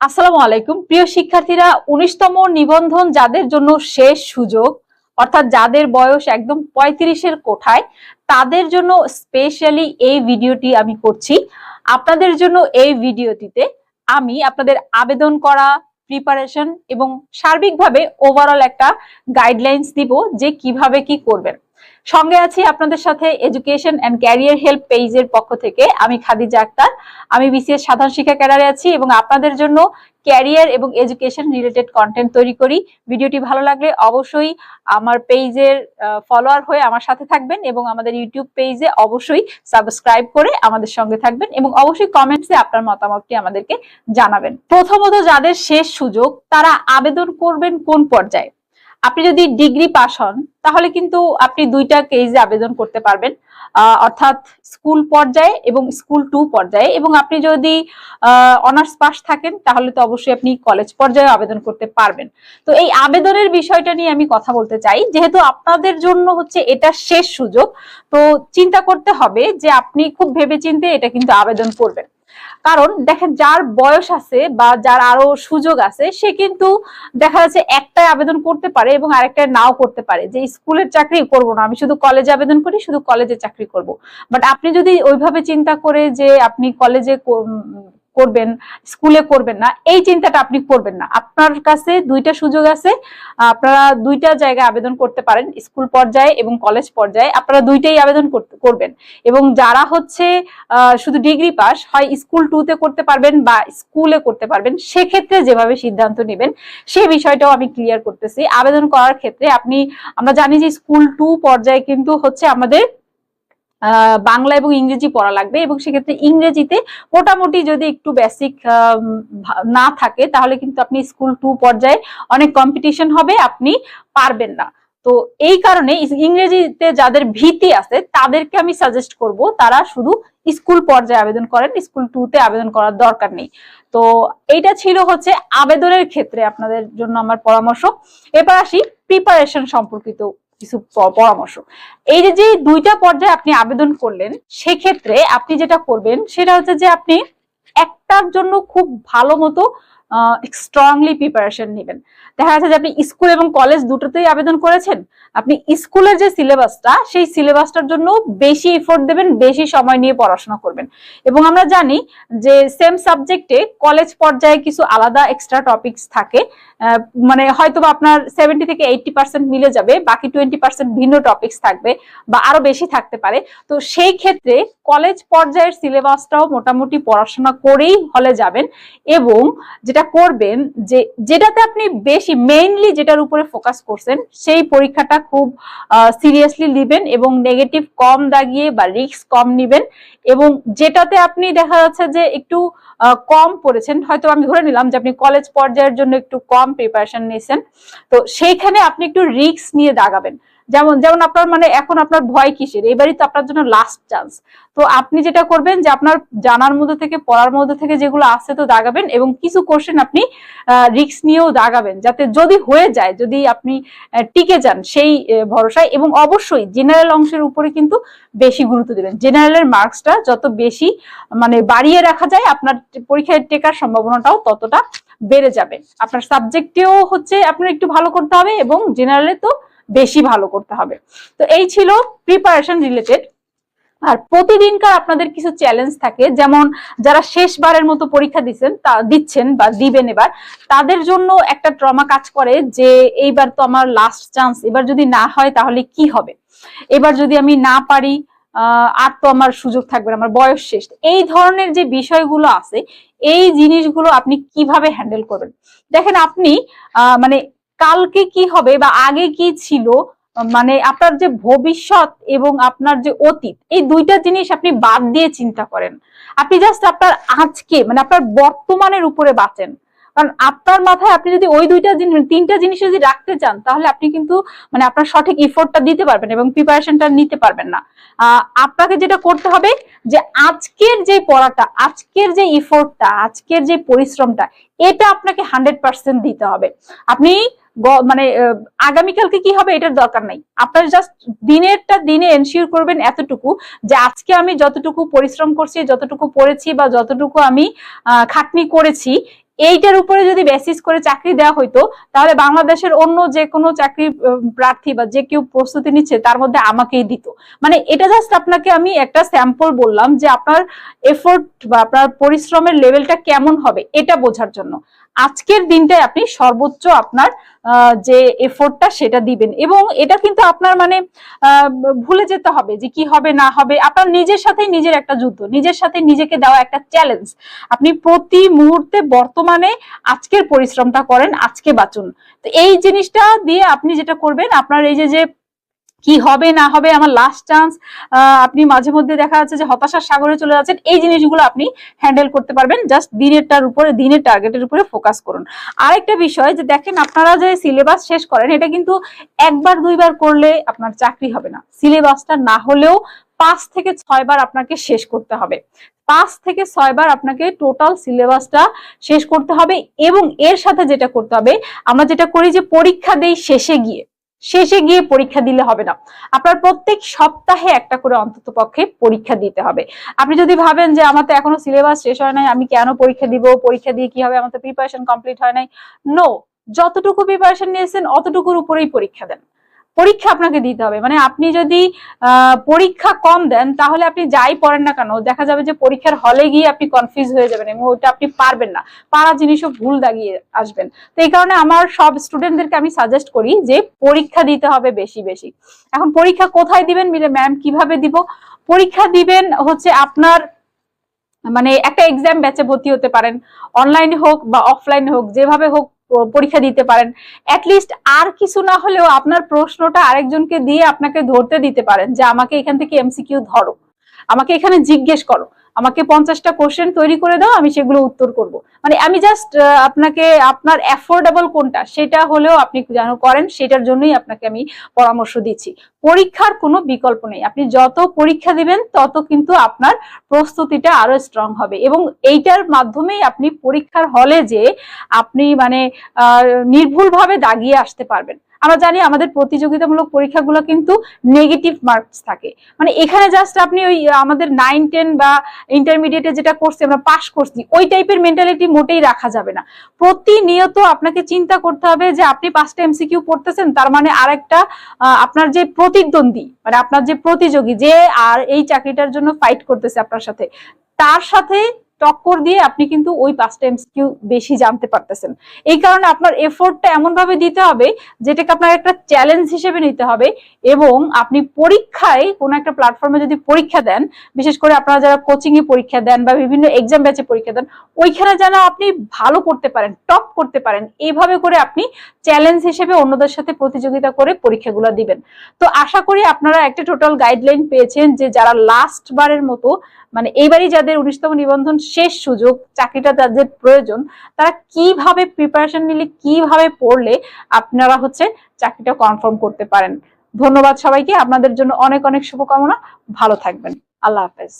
আসসালামু আলাইকুম প্রিয় শিক্ষার্থীরা, 19তম নিবন্ধন যাদের জন্য শেষ সুযোগ, অর্থাৎ যাদের বয়স একদম 35-এর কোঠায়, তাদের জন্য স্পেশালি এই ভিডিওটি আমি করছি। আপনাদের জন্য এই ভিডিওটিতে আমি আপনাদের আবেদন করা, প্রিপারেশন এবং সার্বিকভাবে ওভারঅল একটা গাইডলাইন্স দিব যে কিভাবে কি করবেন। সঙ্গে আছি আপনাদের সাথে এডুকেশন এন্ড ক্যারিয়ার হেল্প পেজের পক্ষ থেকে আমি খাদিজা আক্তার। আমি বিসিএস সাধারণ শিক্ষা ক্যাডারে আছি এবং আপনাদের জন্য ক্যারিয়ার এবং এডুকেশন রিলেটেড কন্টেন্ট তৈরি করি। ভিডিওটি ভালো লাগলে অবশ্যই আমার পেজের ফলোয়ার হয়ে আমার সাথে থাকবেন এবং আমাদের ইউটিউব পেজে অবশ্যই সাবস্ক্রাইব করে আমাদের সঙ্গে থাকবেন এবং অবশ্যই কমেন্টসে আপনার মতামতটি আমাদেরকে জানাবেন। প্রথমত, যাদের শেষ সুযোগ তারা আবেদন করবেন কোন পর্যায়ে? আপনি যদি ডিগ্রি পাস হন তাহলে কিন্তু আপনি দুইটা কেসে আবেদন করতে পারবেন, অর্থাৎ স্কুল পর্যায়ে এবং স্কুল 2 পর্যায়ে। এবং আপনি যদি অনার্স পাস থাকেন তাহলে তো অবশ্যই আপনি কলেজ পর্যায়ে আবেদন করতে পারবেন। তো এই আবেদনের বিষয়টা নিয়ে আমি কথা বলতে চাই, যেহেতু আপনাদের জন্য হচ্ছে এটা শেষ সুযোগ। তো চিন্তা করতে হবে যে আপনি খুব ভেবেচিন্তে এটা কিন্তু আবেদন করবেন। কারণ দেখেন, যার বয়স আছে বা যার আরো সুযোগ আছে সে কিন্তু দেখা যাচ্ছে একটাই আবেদন করতে পারে এবং আরেকটা নাও করতে পারে, যে স্কুলের চাকরি করব না, আমি শুধু কলেজে আবেদন করি, শুধু কলেজে চাকরি করব। বাট আপনি যদি ওইভাবে চিন্তা করে যে আপনি কলেজে করবেন, স্কুলে করবেন না, এই চিন্তাটা আপনি করবেন না। আপনার কাছে দুইটা সুযোগ আছে, আপনারা দুইটা জায়গায় আবেদন করতে পারেন, স্কুল পর্যায়ে এবং কলেজ পর্যায়ে। আপনারা দুইটাই আবেদন করবেন। এবং যারা হচ্ছে শুধু ডিগ্রি পাস, হয় স্কুল 2-তে করতে পারবেন বা স্কুলে করতে পারবেন, সেক্ষেত্রে যেভাবে সিদ্ধান্ত নেবেন সেই বিষয়টাও আমি ক্লিয়ার করতেছি। আবেদন করার ক্ষেত্রে আমরা জানি যে স্কুল 2 পর্যায়ে কিন্তু হচ্ছে আমাদের বাংলা এবং ইংরেজি পড়া লাগবে, এবং সেক্ষেত্রে ইংরেজিতে মোটামুটি যদি একটু বেসিক না থাকে তাহলে কিন্তু আপনি স্কুল 2 পর্যায়ে অনেক কম্পিটিশন হবে, আপনি পারবেন না। তো এই কারণে ইংরেজিতে যাদের ভীতি আছে তাদেরকে আমি সাজেস্ট করব তারা শুধু স্কুল পর্যায়ে আবেদন করেন, স্কুল 2-তে আবেদন করার দরকার নেই। তো এইটা ছিল হচ্ছে আবেদনের ক্ষেত্রে আপনাদের জন্য আমার পরামর্শ। এবার আসি প্রিপারেশন সম্পর্কিত কিছু পরামর্শ। এই যে দুইটা পর্যায়ে আপনি আবেদন করলেন, সেক্ষেত্রে আপনি যেটা করবেন সেটা হচ্ছে যে আপনি একটার জন্য খুব ভালো মতো স্ট্রংলি প্রিপারেশন নেবেন। দেখা যাচ্ছে যে আপনি স্কুল এবং কলেজ দুটোতেই আবেদন করেছেন, আপনি স্কুলের যে সিলেবাসটা সেই সিলেবাসটার জন্য বেশি এফোর্ট দেবেন, বেশি সময় নিয়ে পড়াশোনা করবেন। এবং আমরা জানি যে সেম সাবজেক্টে কলেজ পর্যায়ে কিছু আলাদা এক্সট্রা টপিকস থাকে, মানে হয়তো আপনার 70 থেকে 80% মিলে যাবে, বাকি 20% ভিন্ন টপিকস থাকবে বা আরো বেশি থাকতে পারে। তো সেই ক্ষেত্রে কলেজ পর্যায়ের সিলেবাসটাও মোটামুটি পড়াশোনা করেই হলে যাবেন। এবং যেটা করবেন যে যেটাতে আপনি বেশি মেইনলি যেটার উপরে ফোকাস করছেন সেই পরীক্ষাটা খুব সিরিয়াসলি নেবেন এবং নেগেটিভ কম দাগিয়ে বা রিস্ক কম নেবেন। এবং যেটাতে আপনি দেখা যাচ্ছে যে একটু কম পড়েছেন, হয়তো আমি ধরে নিলাম যে আপনি কলেজ পর্যায়ের জন্য একটু কম প্রিপারেশন নিয়েছেন, তো সেইখানে আপনি একটু রিস্ক নিয়ে দাগাবেন। যেমন আপনার মানে এখন আপনার ভয় কিসের? এবারই তো আপনার জন্য লাস্ট চান্স। তো আপনি যেটা করবেন যে আপনার জানার মধ্যে থেকে, পড়ার মধ্যে থেকে যেগুলো আছে তো দাগাবেন, এবং কিছু কোশ্চেন আপনি রিস্ক নিয়েও দাগাবেন, যাতে যদি হয়ে যায়, যদি আপনি টিকে যান সেই ভরসায়। এবং অবশ্যই জেনারেল অংশের উপরে কিন্তু বেশি গুরুত্ব দেবেন। জেনারেলের মার্কসটা যত বেশি মানে বাড়িয়ে রাখা যায়, আপনার পরীক্ষায় টেকার সম্ভাবনাটাও ততটা বেড়ে যাবে। আপনার সাবজেক্টেও হচ্ছে আপনার একটু ভালো করতে হবে এবং জেনারেলে তো বেশি ভালো করতে হবে। তো এই ছিল প্রিপারেশন রিলেটেড। আর প্রতিদিনকার আপনাদের কিছু চ্যালেঞ্জ থাকে, যেমন যারা শেষবারের মতো পরীক্ষা দিচ্ছেন বা দিবেন এবার, তাদের জন্য একটা ট্রমা কাজ করে যে এইবার তো আমার লাস্ট চান্স, এবার যদি না হয় তাহলে কি হবে, এবার যদি আমি না পারি আর তো আমার সুযোগ থাকবে না, আমার বয়স শেষ। এই ধরনের যে বিষয়গুলো আছে, এই জিনিসগুলো আপনি কিভাবে হ্যান্ডেল করবেন? দেখেন, আপনি মানে কালকে কি হবে বা আগে কি ছিল, মানে আপনার যে ভবিষ্যৎ এবং আপনার যে অতীত, এই দুইটা জিনিস আপনি বাদ দিয়ে চিন্তা করেন। আপনি জাস্ট আপনার আজকে মানে আপনার বর্তমানের উপরে বাঁচেন। কারণ আপনার মাথায় আপনি যদি ওই তিনটা জিনিস যদি রাখতে চান, তাহলে আপনি কিন্তু মানে আপনার সঠিক ইফোর্টটা দিতে পারবেন এবং প্রিপারেশনটা নিতে পারবেন না। আপনাকে যেটা করতে হবে যে আজকের যে পড়াটা, আজকের যে ইফোর্টটা, আজকের যে পরিশ্রমটা, এটা আপনাকে 100% দিতে হবে। আপনি মানে আগামীকালকে কি হবে এটার দরকার নাই, আপনার জাস্ট দিনেরটা দিনে এনশিওর করবেন এতটুকু যে আজকে আমি যতটুকু পরিশ্রম করছি, যতটুকু পড়েছি বা যতটুকু আমি খাটনি করেছি, এইটার উপরে যদি বেসিস করে চাকরি দেওয়া হইতো, তাহলে বাংলাদেশের অন্য যে কোনো চাকরি প্রার্থী বা যে কেউ প্রস্তুতি নিচ্ছে তার মধ্যে আমাকেই দিত। মানে এটা জাস্ট আপনাকে আমি একটা স্যাম্পল বললাম যে আপনার এফোর্ট বা আপনার পরিশ্রমের লেভেলটা কেমন হবে এটা বোঝার জন্য। আজকের দিনটায় আপনি সর্বোচ্চ আপনার যে এফোর্টটা সেটা দিবেন, এবং এটা কিন্তু আপনার মানে ভুলে যেতে হবে যে কি হবে না হবে। আপনার নিজের সাথে নিজের একটা যুদ্ধ, নিজের সাথে নিজেকে দেওয়া একটা চ্যালেঞ্জ। আপনি প্রতি মুহূর্তে বর্তমানে আজকের পরিশ্রমটা করেন, আজকে বাঁচুন। তো এই জিনিসটা দিয়ে আপনি যেটা করবেন, আপনার এই যে কি হবে না হবে, আমার লাস্ট চান্স, আপনি মাঝে মধ্যে দেখা যাচ্ছে যে হতাশার সাগরে চলে যাচ্ছেন, এই জিনিসগুলো আপনি হ্যান্ডেল করতে পারবেন। জাস্ট দিনেরটার উপরে, দিনের টার্গেটের উপরে ফোকাস করুন। আরেকটা বিষয় যে দেখেন, আপনারা যে সিলেবাস শেষ করেন এটা কিন্তু একবার দুইবার করলে আপনার চাকরি হবে না। সিলেবাসটা না হলেও 5 থেকে 6 বার আপনাকে শেষ করতে হবে। 5 থেকে 6 বার আপনাকে টোটাল সিলেবাসটা শেষ করতে হবে। এবং এর সাথে যেটা করতে হবে, আমরা যেটা করি যে পরীক্ষা দেই শেষে গিয়ে পরীক্ষা দিলে হবে না, আপনার প্রত্যেক সপ্তাহে একটা করে অন্তত পক্ষে পরীক্ষা দিতে হবে। আপনি যদি ভাবেন যে আমার তো এখনো সিলেবাস শেষ হয় নাই, আমি কেন পরীক্ষা দিব, পরীক্ষা দিয়ে কি হবে, আমার তো প্রিপারেশন কমপ্লিট হয় নাই, নো, যতটুকু প্রিপারেশন নিয়েছেন অতটুকুর উপরেই পরীক্ষা দেন। পরীক্ষা আপনাকে দিতে হবে। মানে আপনি যদি পরীক্ষা কম দেন, তাহলে আপনি যাই পড়েন না কেন, দেখা যাবে যে পরীক্ষার হলে গিয়ে আপনি কনফিউজ হয়ে যাবেন এবং ওইটা আপনি পারবেন না, পারা জিনিসও ভুল দাগিয়ে আসবেন। তো এই কারণে আমার সব স্টুডেন্টদেরকে আমি সাজেস্ট করি যে পরীক্ষা দিতে হবে বেশি বেশি। এখন পরীক্ষা কোথায় দিবেন, মিলে ম্যাম কিভাবে দিব? পরীক্ষা দিবেন হচ্ছে আপনার মানে একটা এক্সাম ব্যাচে ভর্তি হতে পারেন, অনলাইনে হোক বা অফলাইনে হোক, যেভাবে হোক পরীক্ষা দিতে পারেন। অ্যাটলিস্ট আর কিছু না হলেও আপনার প্রশ্নটা আরেকজনকে দিয়ে আপনাকে ধরতে দিতে পারেন যে আমাকে এখান থেকে এমসিকিউ ধরো, আমাকে এখানে জিজ্ঞেস করো, আমাকে 50টা কোশ্চেন তৈরি করে দাও, আমি সেগুলো উত্তর করব। মানে আমি জাস্ট আপনাকে আপনার অ্যাফোর্ডেবল কোনটা সেটা হলেও আপনি যেন করেন, সেটার জন্যই আপনাকে আমি পরামর্শ দিচ্ছি। পরীক্ষার কোনো বিকল্প নেই, আপনি যত পরীক্ষা দিবেন তত কিন্তু আপনার প্রস্তুতিটা আরো স্ট্রং হবে, এবং এইটার মাধ্যমেই আপনি পরীক্ষার হলে যে আপনি মানে নির্ভুলভাবে দাগিয়ে আসতে পারবেন। আমরা জানি আমাদের প্রতিযোগিতামূলক পরীক্ষাগুলো কিন্তু নেগেটিভ মার্কস থাকে। মানে এখানে জাস্ট আপনি ওই আমাদের 9-10 বা ইন্টারমিডিয়েটে যেটা করছি আমরা পাস করছি, ওই টাইপের মেন্টালিটি মোটেই রাখা যাবে না। প্রতিনিয়ত আপনাকে চিন্তা করতে হবে যে আপনি 5টা এমসিকিউ পড়তেছেন, তার মানে আরেকটা আপনার যে প্রতিদ্বন্দ্বী, মানে আপনার যে প্রতিযোগী, যে আর এই চাকরিটার জন্য ফাইট করতেছে আপনার সাথে, তার সাথে টক্কর দিয়ে আপনি কিন্তু ওই 5টা এমসিকিউ বেশি জানতে পারতেছেন। এই কারণে আপনার এফোর্টটা এমন ভাবে দিতে হবে যেটাকে আপনার একটা চ্যালেঞ্জ হিসেবে নিতে হবে। এবং আপনি পরীক্ষায় কোন একটা প্ল্যাটফর্মে যদি পরীক্ষা দেন, বিশেষ করে আপনারা যারা কোচিং এ পরীক্ষা দেন বা বিভিন্ন এক্সাম ব্যাচে পরীক্ষা দেন, ওইখানে যেন আপনি ভালো করতে পারেন, টপ করতে পারেন, এইভাবে করে আপনি চ্যালেঞ্জ হিসেবে অন্যদের সাথে প্রতিযোগিতা করে পরীক্ষাগুলো দিবেন। তো আশা করি আপনারা একটা টোটাল গাইডলাইন পেয়েছেন যে যারা লাস্ট বারের মতো, মানে এইবারই যাদের 19তম নিবন্ধন শেষ সুযোগ, চাকরিটা যাদের প্রয়োজন, তারা কিভাবে প্রিপারেশন নিলে, কিভাবে পড়লে আপনারা হচ্ছে চাকরিটা কনফার্ম করতে পারেন। ধন্যবাদ সবাইকে, আপনাদের জন্য অনেক অনেক শুভকামনা, ভালো থাকবেন, আল্লাহ হাফেজ।